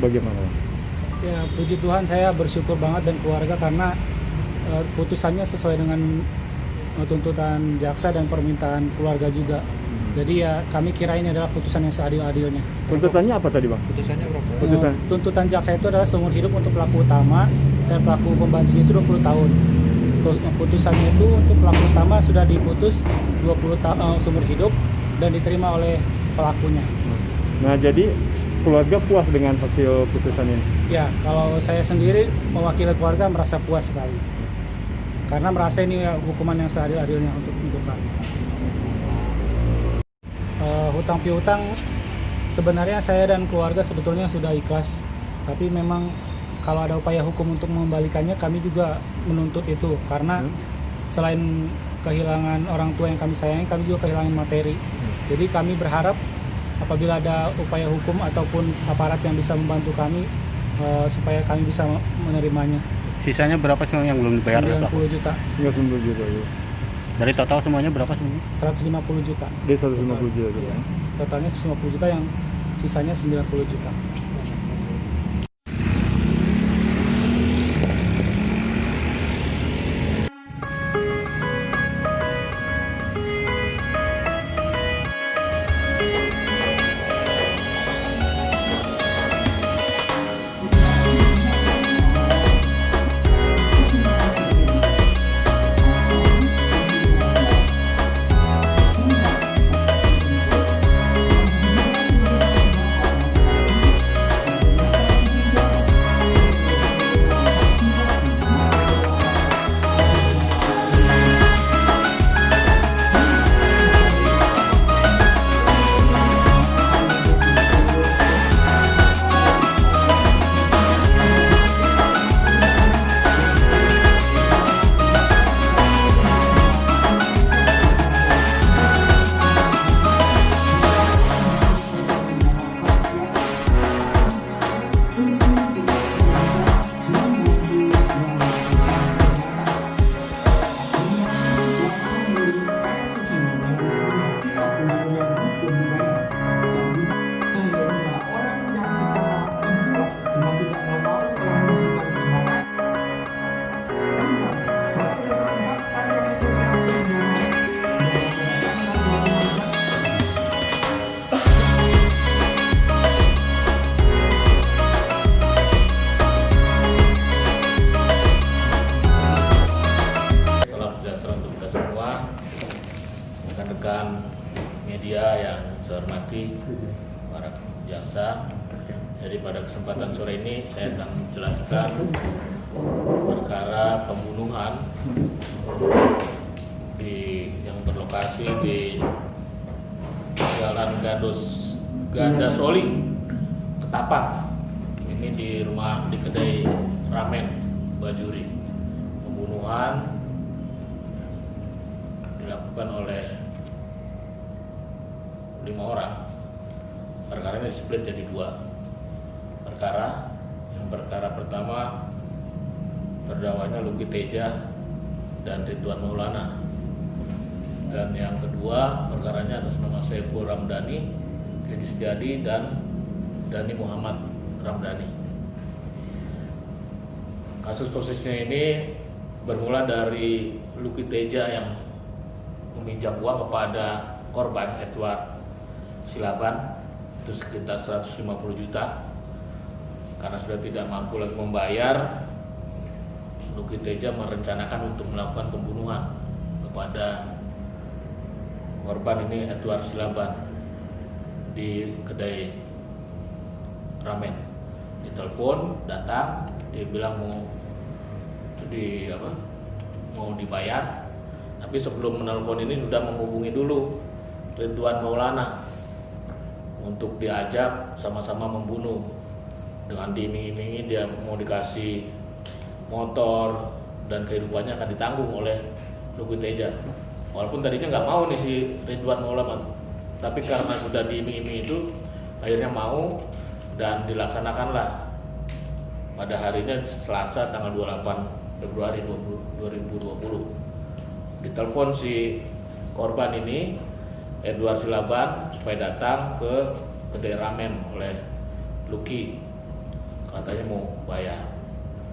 bagaimana? Ya, puji Tuhan saya bersyukur banget dan keluarga karena putusannya sesuai dengan tuntutan jaksa dan permintaan keluarga juga. Jadi ya kami kira ini adalah putusan yang seadil-adilnya. Tuntutannya apa tadi, Bang? Putusannya berapa? Putusan. Tuntutan jaksa itu adalah seumur hidup untuk pelaku utama dan pelaku pembantunya itu 20 tahun. Putusannya itu untuk pelaku utama sudah diputus 20 tahun seumur hidup dan diterima oleh pelakunya. Nah, jadi keluarga puas dengan hasil putusan ini? Ya, kalau saya sendiri mewakili keluarga merasa puas sekali. Karena merasa ini hukuman yang seadil-adilnya untuk kami. Hutang piutang sebenarnya saya dan keluarga sebetulnya sudah ikhlas, tapi memang kalau ada upaya hukum untuk mengembalikannya kami juga menuntut itu karena selain kehilangan orang tua yang kami sayangi, kami juga kehilangan materi. Jadi kami berharap apabila ada upaya hukum ataupun aparat yang bisa membantu kami supaya kami bisa menerimanya. Sisanya berapa sih yang belum dibayar? 90 juta. 90 juta ya. Dari total semuanya berapa semuanya? 150 juta. Dia 150 juta. Ya. Totalnya 150 juta yang sisanya 90 juta. rekan-rekan media yang saya hormati, para jaksa. Jadi pada kesempatan sore ini saya akan menjelaskan perkara pembunuhan yang berlokasi di Jalan Gandasoli, Ketapang. Ini di kedai ramen Bajuri. Pembunuhan dilakukan oleh 5 orang. Perkara ini displit jadi 2 perkara. Yang perkara pertama, terdakwanya Luki Teja dan Ridwan Maulana. Dan yang kedua, perkaranya atas nama Saiful Ramdhani, Dedi Setiadi, dan Dhani Muhammad Ramdhani. Kasus persisnya ini bermula dari Luki Teja yang meminjam uang kepada korban Edward Silaban itu sekitar 150 juta. Karena sudah tidak mampu lagi membayar, Luki Teja merencanakan untuk melakukan pembunuhan kepada korban ini, Edward Silaban, di kedai ramen. Ditelepon, datang, dia bilang mau dibayar. Tapi sebelum menelpon ini sudah menghubungi dulu Ridwan Maulana untuk diajak sama-sama membunuh. Dengan diiming-imingi dia mau dikasih motor dan kehidupannya akan ditanggung oleh Luki Teja. Walaupun tadinya nggak mau nih si Ridwan Maulana, tapi karena sudah diiming-imingi itu akhirnya mau dan dilaksanakanlah pada harinya Selasa tanggal 28 Februari 2020. Ditelepon si korban ini, Edward Silaban, supaya datang ke kedai ramen oleh Luki. katanya mau bayar.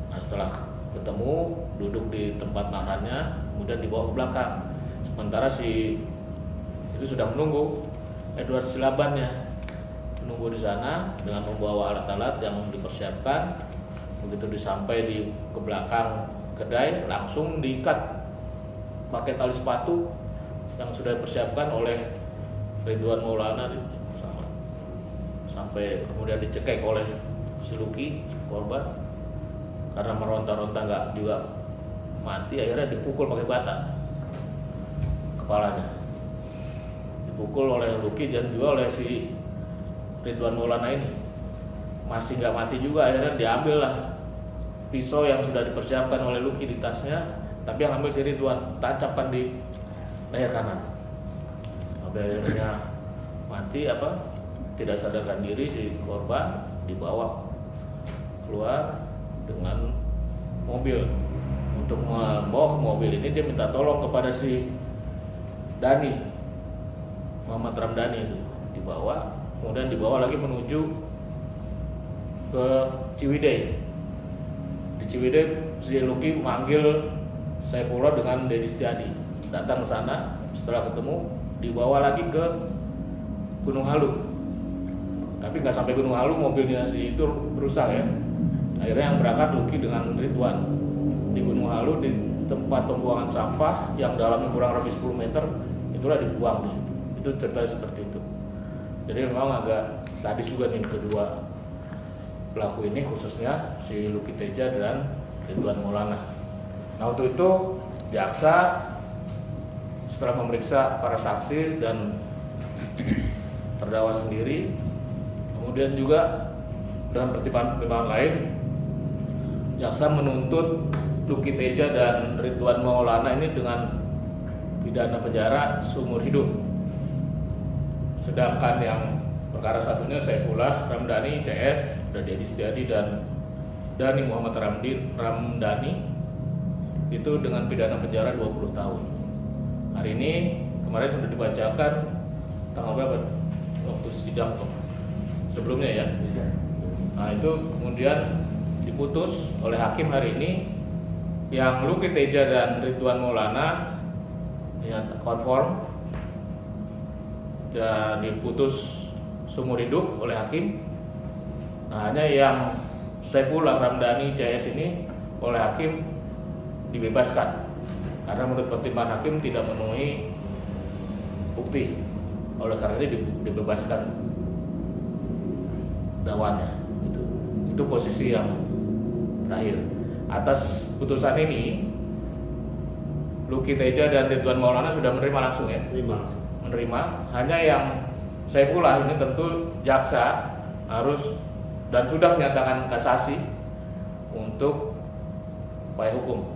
Nah setelah ketemu, duduk di tempat makannya, kemudian dibawa ke belakang. Sementara si itu sudah menunggu Edward Silabannya, menunggu di sana dengan membawa alat-alat yang dipersiapkan. Begitu disampai ke belakang kedai, langsung diikat pakai tali sepatu yang sudah dipersiapkan oleh Ridwan Maulana bersama. Sampai kemudian dicekek oleh si Luki, korban, karena meronta-ronta nggak juga mati, akhirnya dipukul pakai bata kepalanya, dipukul oleh Luki dan juga oleh si Ridwan Maulana ini. Masih nggak mati juga, akhirnya diambil lah pisau yang sudah dipersiapkan oleh Luki di tasnya, tapi yang ambil si Ridwan, tancapkan di leher kanan. Sampai akhirnya mati tidak sadarkan diri si korban, dibawa keluar dengan mobil. Untuk membawa ke mobil ini dia minta tolong kepada si Dani, Muhammad Ramdhani itu dibawa, kemudian dibawa lagi menuju ke Ciwidey. Di Ciwidey si Luki manggil Saifullah dengan Dedi Setiadi, datang ke sana. Setelah ketemu dibawa lagi ke Gunung Halu, tapi nggak sampai Gunung Halu mobilnya si itu rusak ya. Akhirnya yang berangkat Luki dengan Ridwan di Gunung Halu, di tempat pembuangan sampah yang dalamnya kurang lebih 10 meter, itulah dibuang di situ. Itu ceritanya seperti itu. Jadi memang agak sadis juga nih kedua pelaku ini, khususnya si Luki Teja dan Ridwan Maulana. Nah untuk itu jaksa setelah memeriksa para saksi dan terdakwa sendiri, kemudian juga dengan pertimbangan lain, jaksa menuntut Luki Teja dan Ridwan Maulana ini dengan pidana penjara seumur hidup. Sedangkan yang perkara satunya Saifullah Ramdhani CS, dan Dedi Setiadi dan Dani Muhammad Ramdhani itu dengan pidana penjara 20 tahun. Hari ini kemarin sudah dibacakan tanggal berapa waktu sidang sebelumnya ya. Nah itu kemudian diputus oleh hakim hari ini yang Luki Teja dan Ridwan Maulana ya konform dan diputus seumur hidup oleh hakim. Nah, hanya yang Saifullah Ramdhani CS ini oleh hakim dibebaskan karena menurut pertimbangan hakim tidak memenuhi bukti. Oleh karena itu dibebaskan dakwaannya. Itu posisi yang terakhir. Atas putusan ini Luki Teja dan Ridwan Maulana sudah menerima langsung ya? Menerima. Hanya yang Saifullah ini tentu jaksa harus dan sudah menyatakan kasasi untuk upaya hukum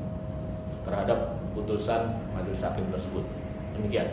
terhadap putusan majelis hakim tersebut. Demikian.